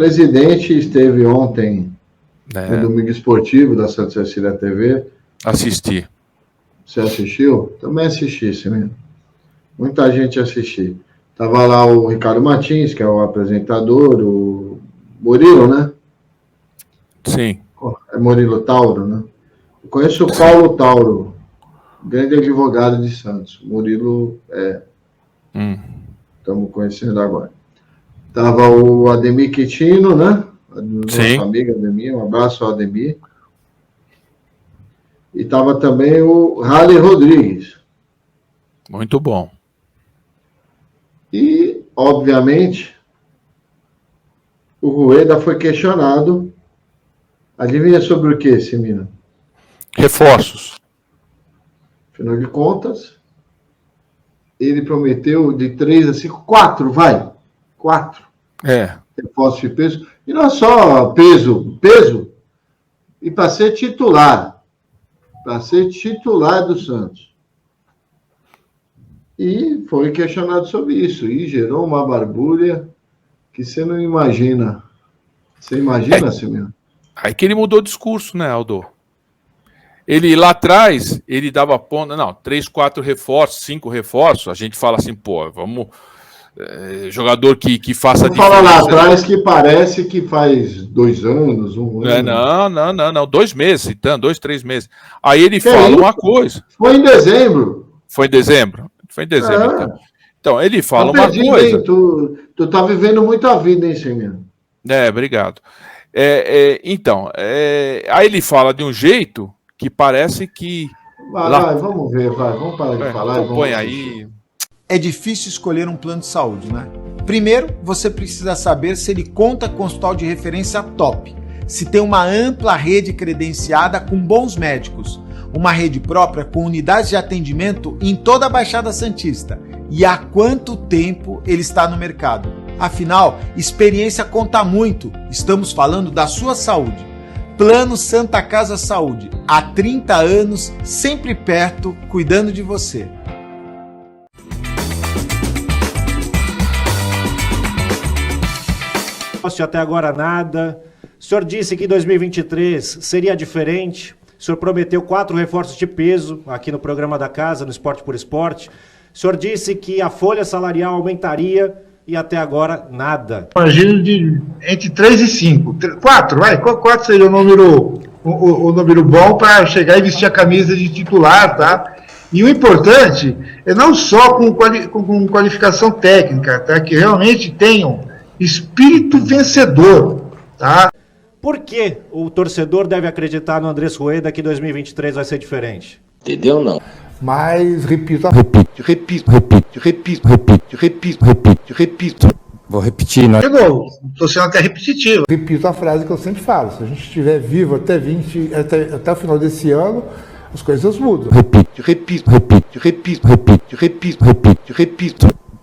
presidente esteve ontem no Domingo Esportivo da Santa Cecília TV. Assisti. Você assistiu? Também assisti, sim, mesmo. Muita gente assistiu. Tava lá o Ricardo Martins, que é o apresentador, o Murilo, né? Sim. É Murilo Tauro, né? Eu conheço o Paulo Tauro, grande advogado de Santos. Murilo estamos conhecendo agora. Tava o Ademir Quintino, né? Nosso amigo Ademir, um abraço ao Ademir. E tava também o Rally Rodrigues. Muito bom. E, obviamente, o Rueda foi questionado. Adivinha sobre o que, Simino? Reforços. Afinal de contas, ele prometeu de 3 a 5, 4, vai. 4. Reforços de peso. E não só peso, e para ser titular. Para ser titular do Santos. E foi questionado sobre isso. E gerou uma barbúria que você não imagina. Você imagina, Simino? Aí que ele mudou o discurso, né, Aldo? Ele lá atrás, ele dava ponta, 3, 4 reforços, 5 reforços, a gente fala assim, pô, vamos, jogador que faça diferença. Fala lá atrás que parece que faz 2 anos, 1 ano. Não, 2 meses, então, 2, 3 meses. Aí ele fala uma coisa. Foi em dezembro. Foi em dezembro, então. Então, ele fala uma coisa. Hein? Tu tá vivendo muita vida, hein, Simino? Obrigado. Então, aí ele fala de um jeito que parece que... Vai, vamos ver, vamos parar de falar. Põe aí. É difícil escolher um plano de saúde, né? Primeiro, você precisa saber se ele conta com hospital de referência top, se tem uma ampla rede credenciada com bons médicos, uma rede própria com unidades de atendimento em toda a Baixada Santista e há quanto tempo ele está no mercado. Afinal, experiência conta muito, estamos falando da sua saúde. Plano Santa Casa Saúde, há 30 anos, sempre perto, cuidando de você. Até agora nada. O senhor disse que em 2023 seria diferente. O senhor prometeu 4 reforços de peso aqui no programa da casa, no Esporte por Esporte. O senhor disse que a folha salarial aumentaria e até agora nada. Imagino entre 3 e 5. 4, vai. 4 seria o número bom para chegar e vestir a camisa de titular, tá? E o importante é não só com qualificação técnica, tá? Que realmente tenham espírito vencedor, tá? Por que o torcedor deve acreditar no Andrés Rueda que 2023 vai ser diferente? Entendeu, não? Mas repito. Vou repetir, né? De novo, estou sendo até repetitivo. Repito a frase que eu sempre falo: se a gente estiver vivo até o final desse ano, as coisas mudam. Repito.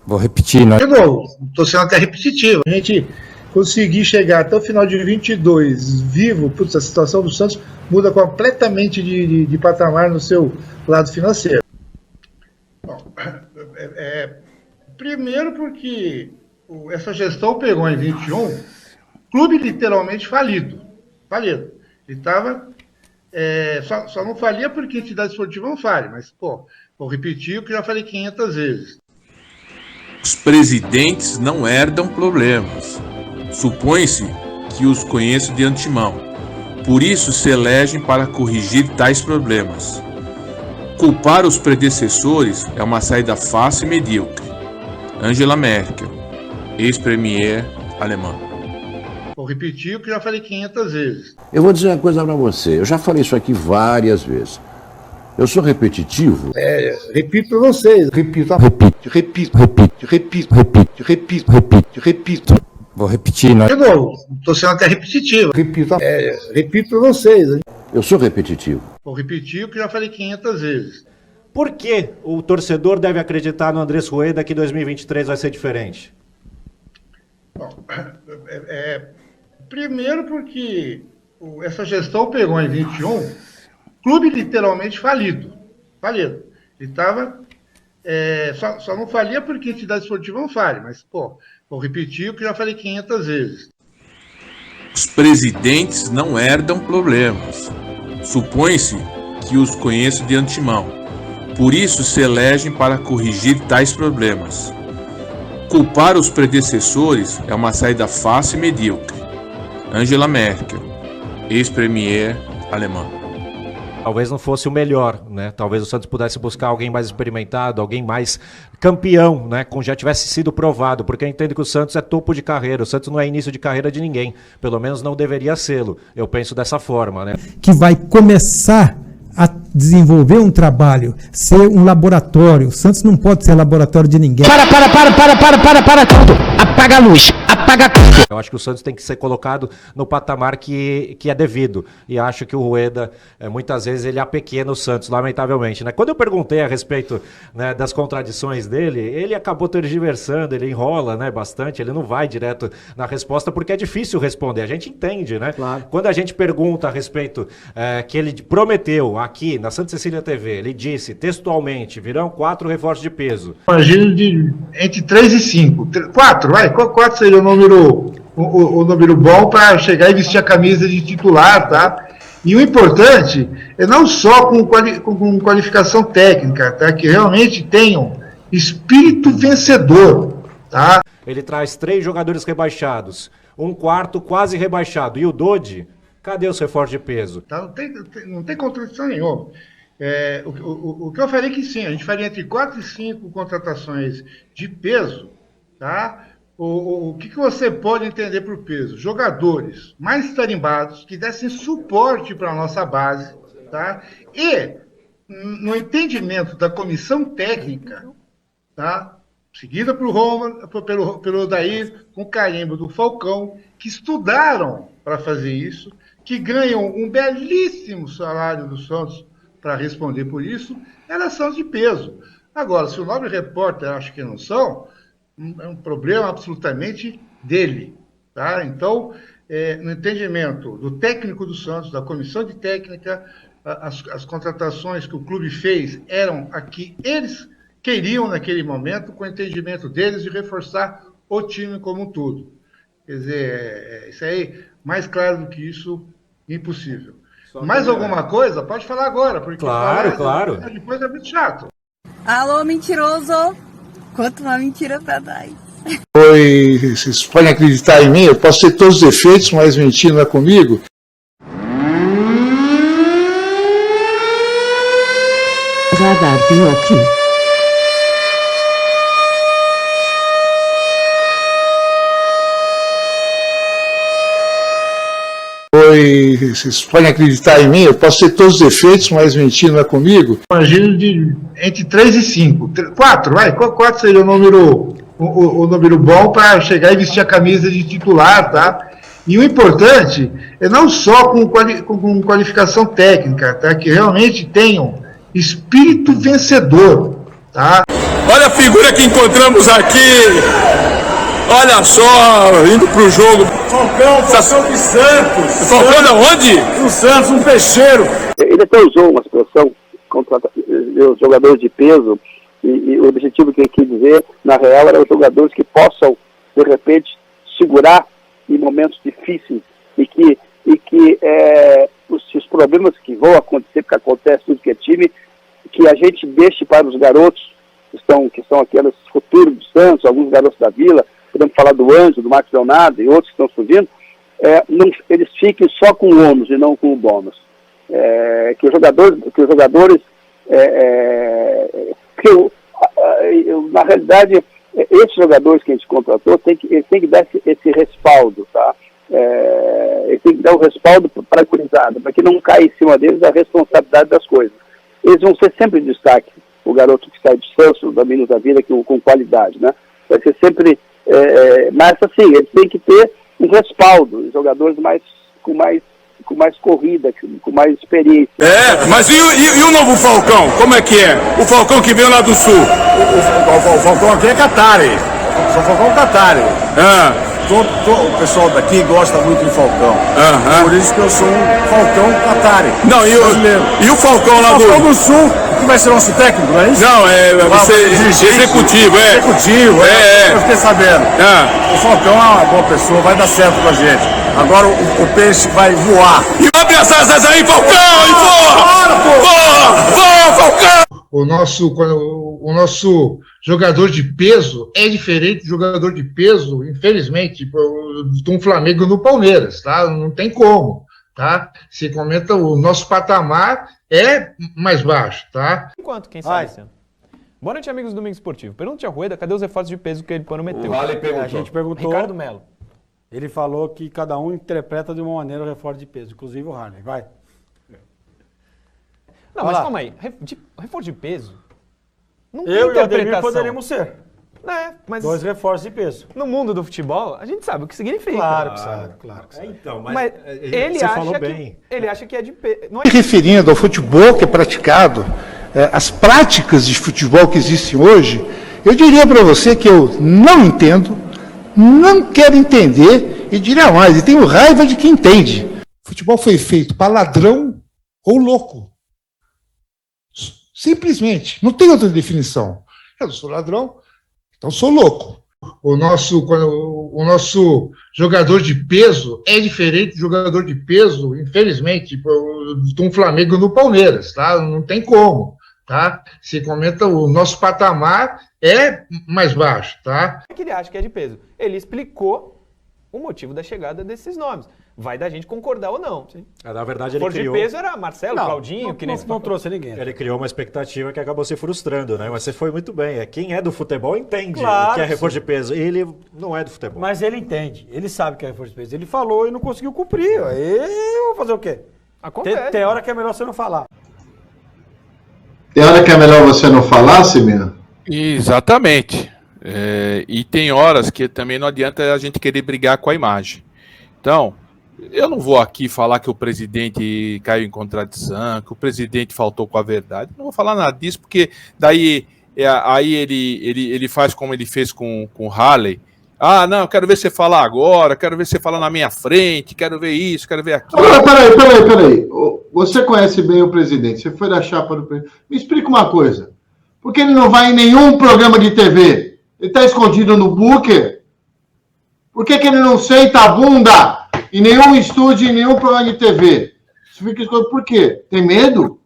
Vou repetir, né? De novo, estou sendo até repetitivo. A gente conseguir chegar até o final de 22 vivo, a situação do Santos muda completamente de patamar no seu lado financeiro. Bom, primeiro porque essa gestão pegou em 21 clube literalmente falido. Ele estava... só não falia porque a entidade esportiva não falha, mas, vou repetir o que já falei 500 vezes. Os presidentes não herdam problemas. Supõe-se que os conheço de antemão. Por isso se elegem para corrigir tais problemas. Culpar os predecessores é uma saída fácil e medíocre. Angela Merkel, ex-premier alemã. Vou repetir o que já falei 500 vezes. Eu vou dizer uma coisa para você. Eu já falei isso aqui várias vezes. Eu sou repetitivo? Repito para vocês. Repito. Vou repetir, né? De novo, estou sendo até repetitivo. Repito para vocês. Eu sou repetitivo. Vou repetir o que já falei 500 vezes. Por que o torcedor deve acreditar no Andrés Rueda que 2023 vai ser diferente? Bom, primeiro porque essa gestão pegou em 21 clube literalmente falido. Ele estava... só não falia porque a entidade esportiva não falha, mas, vou repetir o que já falei 500 vezes. Os presidentes não herdam problemas. Supõe-se que os conheço de antemão. Por isso se elegem para corrigir tais problemas. Culpar os predecessores é uma saída fácil e medíocre. Angela Merkel, ex-premier alemã. Talvez não fosse o melhor, né? Talvez o Santos pudesse buscar alguém mais experimentado, alguém mais campeão, né? Com já tivesse sido provado, porque eu entendo que o Santos é topo de carreira, o Santos não é início de carreira de ninguém, pelo menos não deveria sê-lo. Eu penso dessa forma, né? Que vai começar a desenvolver um trabalho, ser um laboratório. O Santos não pode ser laboratório de ninguém. Para tudo! Apaga a luz! Apaga tudo! Eu acho que o Santos tem que ser colocado no patamar que é devido. E acho que o Rueda, muitas vezes, ele apequena o Santos, lamentavelmente, né? Quando eu perguntei a respeito, né, das contradições dele, ele acabou tergiversando, ele enrola, né, bastante, ele não vai direto na resposta, porque é difícil responder. A gente entende, né? Claro. Quando a gente pergunta a respeito que ele prometeu aqui na Santa Cecília TV, ele disse textualmente, virão 4 reforços de peso. Imagino entre 3 e 5. 4, vai. 4 seria o número bom para chegar e vestir a camisa de titular, tá? E o importante é não só com qualificação técnica, tá? Que realmente tenham espírito vencedor, tá? Ele traz 3 jogadores rebaixados, um quarto quase rebaixado. E o Dodi, cadê os reforços de peso? Tá? Não tem contradição nenhuma. O que eu falei que sim, a gente faria entre 4 e 5 contratações de peso, tá? O que você pode entender por peso? Jogadores mais tarimbados, que dessem suporte para a nossa base, tá? E, no entendimento da comissão técnica, tá? Seguida pelo Odair, com o carimbo do Falcão, que estudaram para fazer isso, que ganham um belíssimo salário do Santos para responder por isso, elas são de peso. Agora, se o nobre repórter acha que não são, é um problema absolutamente dele, tá? Então, no entendimento do técnico do Santos, da comissão de técnica, as contratações que o clube fez eram a que eles queriam naquele momento, com o entendimento deles de reforçar o time como um todo. Quer dizer, isso aí, mais claro do que isso, impossível. Mais alguma coisa? Pode falar agora, porque claro. Depois é muito chato. Alô, mentiroso! Conta uma mentira pra nós. Vocês podem acreditar em mim, eu posso ter todos os defeitos, mas mentir não é comigo. Radar Pinoque. Vocês podem acreditar em mim, eu posso ter todos os defeitos, mas mentir não é comigo. Imagino entre 3 e 5. 4, vai. 4 seria o número bom para chegar e vestir a camisa de titular, tá? E o importante é não só com qualificação técnica, tá? Que realmente tenham espírito vencedor, tá? Olha a figura que encontramos aqui. Olha só, indo pro jogo. Falcão de Santos. Falcão de onde? Do Santos, um peixeiro. Ele até usou uma expressão, os jogadores de peso, e o objetivo que ele quis dizer, na real, era os jogadores que possam, de repente, segurar em momentos difíceis e que os problemas que vão acontecer, porque acontece tudo que é time, que a gente deixe para os garotos que são aqueles futuros do Santos, alguns garotos da Vila, podemos falar do Ângelo, do Marcos Leonardo e outros que estão surgindo, eles fiquem só com o ônus e não com o bônus. Que os jogadores na realidade, esses jogadores que a gente contratou tem que dar esse respaldo, tá? Eles têm que dar o respaldo para a gurizada, para que não caia em cima deles a responsabilidade das coisas. Eles vão ser sempre destaque, o garoto que sai de Santos, da Minas da Vida, com qualidade, né? Vai ser sempre... mas assim, eles têm que ter um respaldo, jogadores com mais corrida, com mais experiência. Mas e o novo Falcão? Como é que é? O Falcão que veio lá do Sul? O Falcão aqui é Qatari. Sou Falcão Qatari. O pessoal daqui gosta muito de Falcão. Por isso que eu sou um Falcão Qatari. Não, e o Falcão lá Falcão do Sul, que vai ser nosso técnico, não é isso? Não, você executivo, Executivo, eu fiquei sabendo. O Falcão é uma boa pessoa, vai dar certo com a gente. Agora o peixe vai voar. E abre as asas aí, Falcão, e voa, Falcão! O nosso jogador de peso é diferente do jogador de peso, infelizmente, de um Flamengo no Palmeiras, tá? Não tem como, tá? Se comenta, o nosso patamar é mais baixo, tá? Enquanto, quem sabe, Luciano? Boa noite, amigos do Domingo Esportivo. Pergunte a Rueda, cadê os reforços de peso que ele prometeu? A gente perguntou. Ricardo Melo. Ele falou que cada um interpreta de uma maneira o reforço de peso, inclusive o Harley. Vai. Não, mas calma aí. Reforço de peso? Não tem Eu e o interpretação. Ademir poderíamos ser. Mas 2 reforços de peso. No mundo do futebol, a gente sabe o que significa. Claro que sabe, claro que sabe. Então, mas ele você acha falou que bem. ele acha que é de peso. Referindo ao futebol que é praticado, as práticas de futebol que existem hoje, eu diria para você que eu não entendo, não quero entender e diria mais, e tenho raiva de quem entende. O futebol foi feito para ladrão ou louco. Simplesmente. Não tem outra definição. Eu não sou ladrão, então sou louco. O nosso jogador de peso é diferente do jogador de peso, infelizmente, de um Flamengo no Palmeiras, tá? Não tem como, tá? Se comenta, o nosso patamar é mais baixo, tá? O que ele acha que é de peso? Ele explicou o motivo da chegada desses nomes. Vai da gente concordar ou não. Sim. Na verdade, ele Por criou... de peso era Marcelo, Claudinho, que nem não trouxe ninguém. Ele criou uma expectativa que acabou se frustrando, né? Mas você foi muito bem. Quem é do futebol entende Claro, o que é reforço de peso. Ele não é do futebol. Mas ele entende. Ele sabe o que é reforço de peso. Ele falou e não conseguiu cumprir. Aí eu vou fazer o quê? Acontece. Tem hora que é melhor você não falar. Tem hora que é melhor você não falar, Simeone? Exatamente. E tem horas que também não adianta a gente querer brigar com a imagem. Então, eu não vou aqui falar que o presidente caiu em contradição, que o presidente faltou com a verdade. Não vou falar nada disso, porque daí aí ele faz como ele fez com o Harley. Ah, não, quero ver você falar agora, quero ver você falar na minha frente, quero ver isso, quero ver aquilo. Peraí. Você conhece bem o presidente, você foi da chapa do presidente. Me explica uma coisa. Por que ele não vai em nenhum programa de TV? Ele está escondido no bunker? Por que ele não senta a bunda em nenhum estúdio, em nenhum programa de TV? Você fica escondido por quê? Tem medo?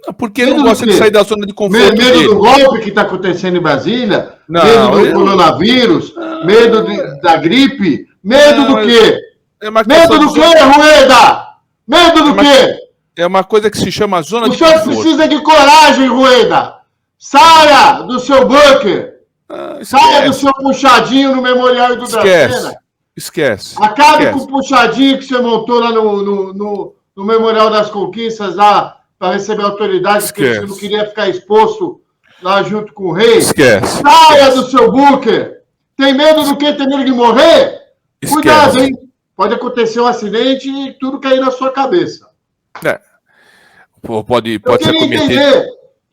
Não, porque ele não gosta de sair da zona de conforto. Medo do golpe que está acontecendo em Brasília? Medo do coronavírus? Medo da gripe? Medo do quê? Medo do quê, Rueda? Medo do quê? É uma coisa que se chama zona de conforto. O senhor precisa de coragem, Rueda. Saia do seu bunker. Saia do seu puxadinho no Memorial do Dracena. Esquece. Acabe com o puxadinho que você montou lá no Memorial das Conquistas, lá para receber autoridade, porque você não queria ficar exposto lá junto com o rei. Esquece. Saia do seu bunker. Tem medo do quê? Tem medo de morrer? Cuidado, hein? Pode acontecer um acidente e tudo cair na sua cabeça. Pode se acometer.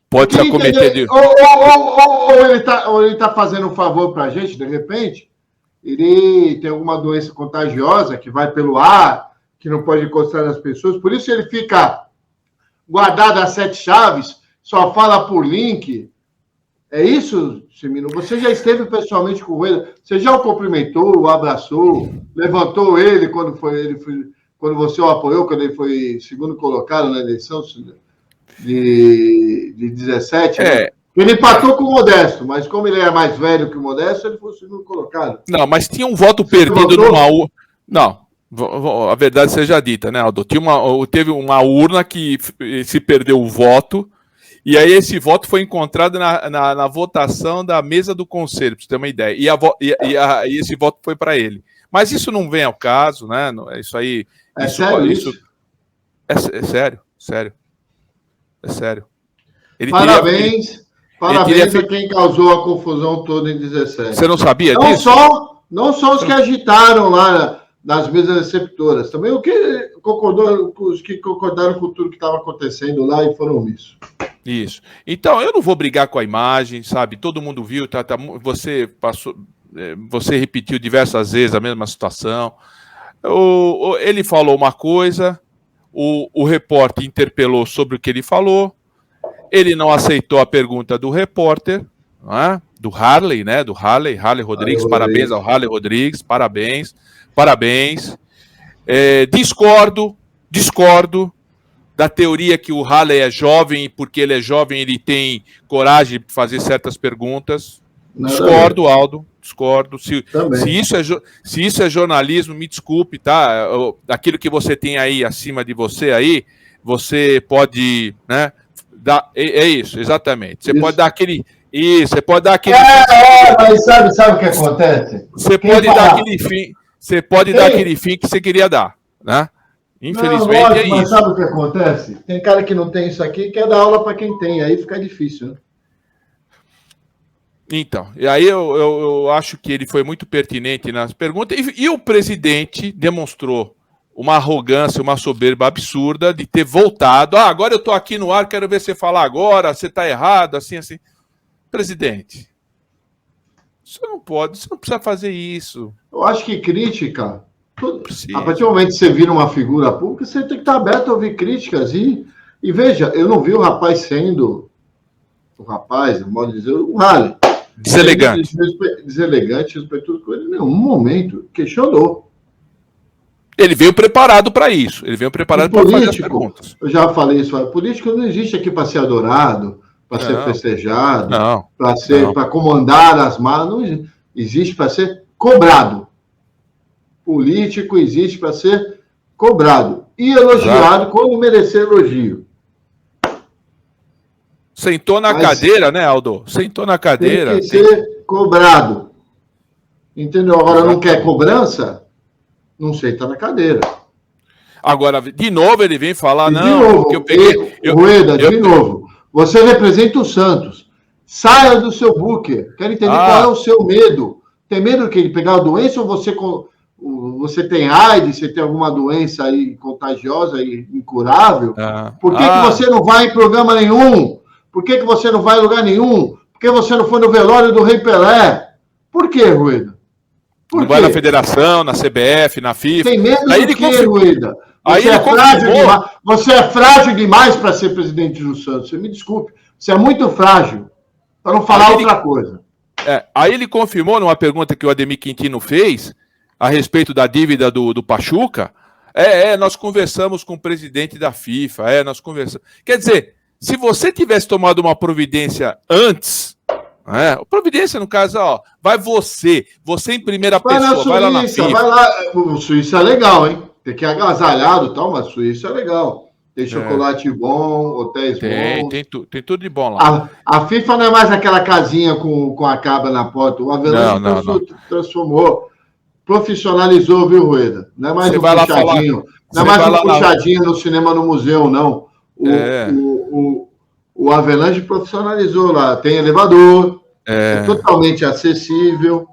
Pode se acometer. Ou ele tá fazendo um favor pra gente, de repente, ele tem alguma doença contagiosa que vai pelo ar, que não pode encostar nas pessoas, por isso ele fica guardado às 7 chaves, só fala por link. É isso, Semino? Você já esteve pessoalmente com o Rueda? Você já o cumprimentou, o abraçou, levantou ele quando você o apoiou, quando ele foi segundo colocado na eleição de 17? Né? Ele empatou com o Modesto, mas como ele é mais velho que o Modesto, ele foi o segundo colocado. Não, mas tinha um voto perdido numa urna. Não, a verdade seja dita, né, Aldo? Teve uma urna que se perdeu o voto, e aí esse voto foi encontrado na votação da mesa do conselho, para você ter uma ideia. E esse voto foi para ele. Mas isso não vem ao caso, né? Isso aí. É sério isso? É sério, sério. É sério. Parabéns a quem causou a confusão toda em 17. Você não sabia disso? Não só os que agitaram lá nas mesas receptoras, também os que concordaram com tudo que estava acontecendo lá e foram omissos. Isso. Então, eu não vou brigar com a imagem, sabe? Todo mundo viu, você repetiu diversas vezes a mesma situação. Ele falou uma coisa, o repórter interpelou sobre o que ele falou, ele não aceitou a pergunta do repórter, né? Do Harley, né? Do Harley Rodrigues, parabéns ao Harley Rodrigues, parabéns. Discordo da teoria que o Halley é jovem e porque ele é jovem ele tem coragem de fazer certas perguntas. Discordo, Aldo. Discordo. Se isso é jornalismo, me desculpe, tá? Aquilo que você tem aí acima de você aí, você pode, né? É isso, exatamente. Você pode dar aquele. Isso, você pode dar aquele. Mas sabe o que acontece? Você pode dar aquele fim. Você pode dar aquele fim que você queria dar, né? Infelizmente não, lógico, é isso. Mas sabe o que acontece? Tem cara que não tem isso aqui e quer dar aula para quem tem, aí fica difícil, né? Então, e aí eu acho que ele foi muito pertinente nas perguntas, e o presidente demonstrou uma arrogância, uma soberba absurda de ter voltado. Agora eu estou aqui no ar, quero ver você falar agora, você está errado, assim. Presidente, você não precisa fazer isso. Eu acho que crítica, a partir do momento que você vira uma figura pública, você tem que estar aberto a ouvir críticas. E veja, eu não vi o rapaz sendo, no modo de dizer, o Halley. Deselegante. Deselegante, sobretudo, ele em nenhum momento questionou. Ele veio preparado para isso. Ele veio preparado para fazer as perguntas. Eu já falei isso. Político não existe aqui para ser adorado, para ser festejado, para comandar as malas. Não existe para ser cobrado. Político existe para ser cobrado e elogiado quando merecer elogio. Sentou na cadeira, né, Aldo? Sentou na cadeira. Tem que ser cobrado. Entendeu? Agora não quer cobrança, não senta na cadeira. Agora, de novo, ele vem falar, de novo, que eu peguei... Rueda, de novo, você representa o Santos. Saia do seu bunker. Quero entender qual é o seu medo. Tem medo que ele pegar a doença ou você tem AIDS, você tem alguma doença aí contagiosa e incurável? Por que você não vai em programa nenhum? Por que você não vai em lugar nenhum? Por que você não foi no velório do Rei Pelé? Por que, Rueda? Não vai na federação, na CBF, na FIFA. Tem medo do que, Rueda? Você é frágil demais para ser presidente do Santos. Você me desculpe. Você é muito frágil, para não falar outra coisa. Aí ele confirmou numa pergunta que o Ademir Quintino fez a respeito da dívida do Pachuca. Nós conversamos com o presidente da FIFA. Nós conversamos. Quer dizer, se você tivesse tomado uma providência antes, providência no caso, vai você em primeira pessoa, vai lá na FIFA. Vai lá, o Suíça é legal, hein? Tem que ir agasalhado e tal, mas Suíça é legal. Tem chocolate bom, hotéis bons. Tem tudo de bom lá. A FIFA não é mais aquela casinha com a cabra na porta. O Avelange transformou, profissionalizou, viu, Rueda? Não é mais um puxadinho. Não é mais um puxadinho no cinema no museu, não. O Avelange profissionalizou lá. Tem elevador, é totalmente acessível.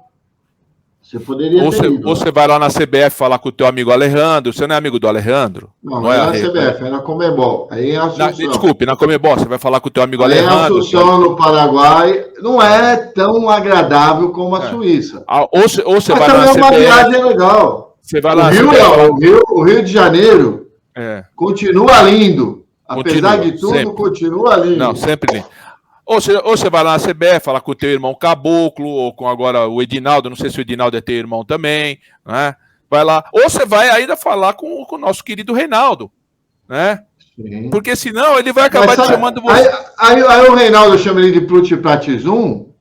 Você poderia ter ido. Ou você vai lá na CBF falar com o teu amigo Alejandro. Você não é amigo do Alejandro? Não é na CBF, é na Comebol. Aí é Assunção. Desculpe, na Comebol. Você vai falar com o teu amigo Alejandro. Assunção, no Paraguai, não é tão agradável como a Suíça. Ou você vai lá na CBF. Mas também é uma viagem legal. Você vai lá o Rio de Janeiro continua lindo. Apesar de tudo, sempre. Continua lindo. Não, sempre lindo. Ou você vai lá na CBF, falar com o teu irmão Caboclo, ou com agora o Edinaldo, não sei se o Edinaldo é teu irmão também, né? Vai lá. Ou você vai ainda falar com o nosso querido Reinaldo, né? Sim. Porque senão ele vai acabar te chamando você. Aí o Reinaldo chama ele de Plutipratizum,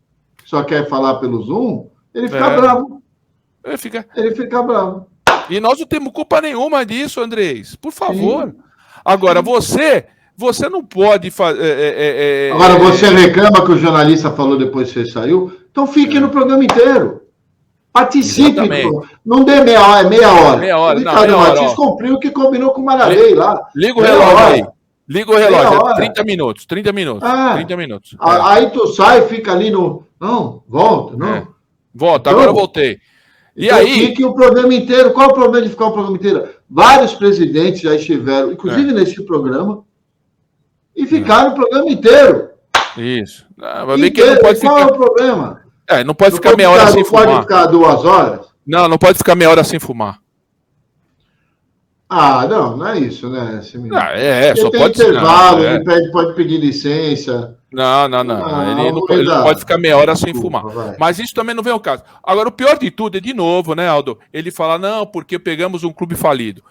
só quer falar pelo Zoom, ele fica bravo. Ele fica bravo. E nós não temos culpa nenhuma disso, Andrés. Por favor. Sim. Agora, você não pode fazer... Agora, você reclama que o jornalista falou depois que você saiu, então fique no programa inteiro. Participe. Não dê meia hora. Meia hora. O Ricardo Martins cumpriu o que combinou com o Maravei lá. Liga o relógio aí. Liga o relógio. 30 minutos. 30 minutos. Aí tu sai e fica ali no... Não, volta, não. Volta, agora eu voltei. E então, aí... fique o programa inteiro. Qual é o problema de ficar o programa inteiro? Vários presidentes já estiveram, inclusive nesse programa, e ficaram o programa inteiro. Isso. Que não pode Qual é o problema? Não pode ficar meia hora sem fumar. Não pode ficar 2 horas? Não pode ficar meia hora sem fumar. Não é isso, né? Só tem pode intervalo, ele pode pedir licença. Não. Ele não pode ficar meia hora sem fumar. Mas isso também não vem ao caso. Agora, o pior de tudo é, de novo, né, Aldo? Ele fala, não, porque pegamos um clube falido.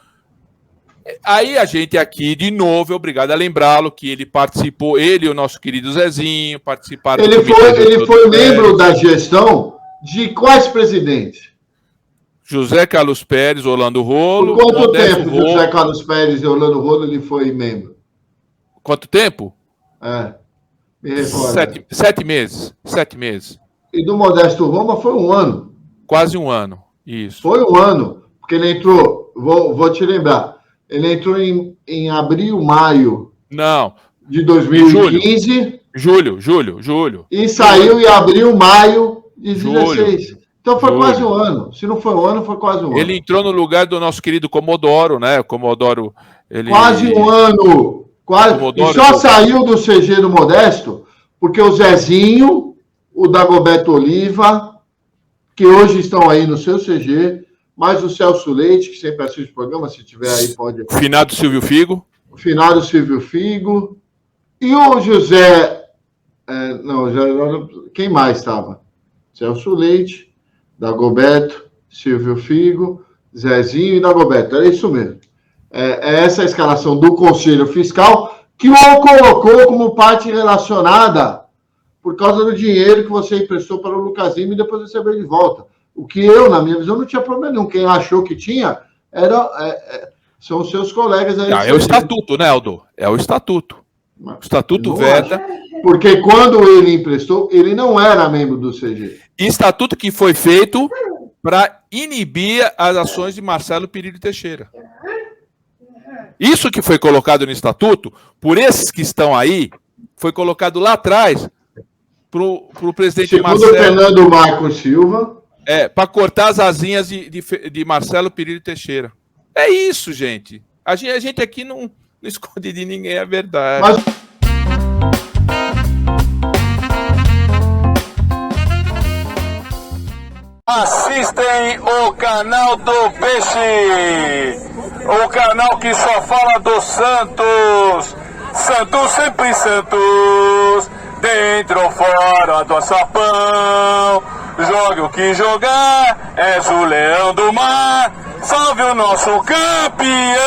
Aí a gente aqui, de novo, é obrigado a lembrá-lo que ele participou, ele e o nosso querido Zezinho participaram... Ele foi membro da gestão de quais presidentes? José Carlos Pérez, Orlando Rolo... Por quanto tempo José Carlos Pérez e Orlando Rolo ele foi membro? Quanto tempo? Me recordo. 7 meses. 7 meses. E do Modesto Roma foi 1 ano. Quase 1 ano, isso. Foi 1 ano, porque ele entrou, vou te lembrar, ele entrou em abril, maio de 2015. Julho. E saiu em abril, maio de 2016. Então foi quase 1 ano. Se não foi 1 ano, foi quase 1 ano. Ele entrou no lugar do nosso querido Comodoro, né? Comodoro... Quase 1 ano. E só saiu do CG do Modesto porque o Zezinho, o Dagoberto Oliva, que hoje estão aí no seu CG, mais o Celso Leite, que sempre assiste o programa, se tiver aí pode... Finado Silvio Figo. Finado Silvio Figo. E o José... quem mais estava? Celso Leite, Dagoberto, Silvio Figo, Zezinho e Dagoberto. Era isso mesmo. É essa a escalação do Conselho Fiscal que o colocou como parte relacionada por causa do dinheiro que você emprestou para o Lucasinho e depois recebeu de volta. O que eu, na minha visão, não tinha problema nenhum. Quem achou que tinha são os seus colegas aí. É o estatuto, né, Aldo? É o estatuto. O estatuto veda. Porque quando ele emprestou, ele não era membro do CG. Estatuto que foi feito para inibir as ações de Marcelo Perillo Teixeira. Isso que foi colocado no estatuto, por esses que estão aí, foi colocado lá atrás para o presidente Marcelo... Segundo Fernando Marcos Silva... para cortar as asinhas de Marcelo Perillo Teixeira. É isso, gente. A gente aqui não esconde de ninguém a verdade. Assistem o canal do Peixe, o canal que só fala do Santos. Santos, sempre Santos, dentro ou fora do açapão. Jogue o que jogar, és o leão do mar, salve o nosso campeão.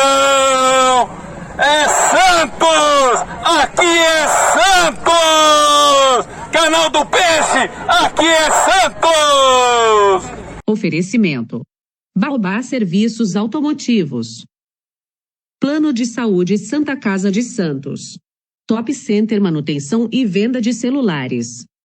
É Santos, aqui é Santos, canal do Peixe, aqui é Santos. Oferecimento: Baobá Serviços Automotivos, Plano de Saúde Santa Casa de Santos, Top Center Manutenção e Venda de Celulares,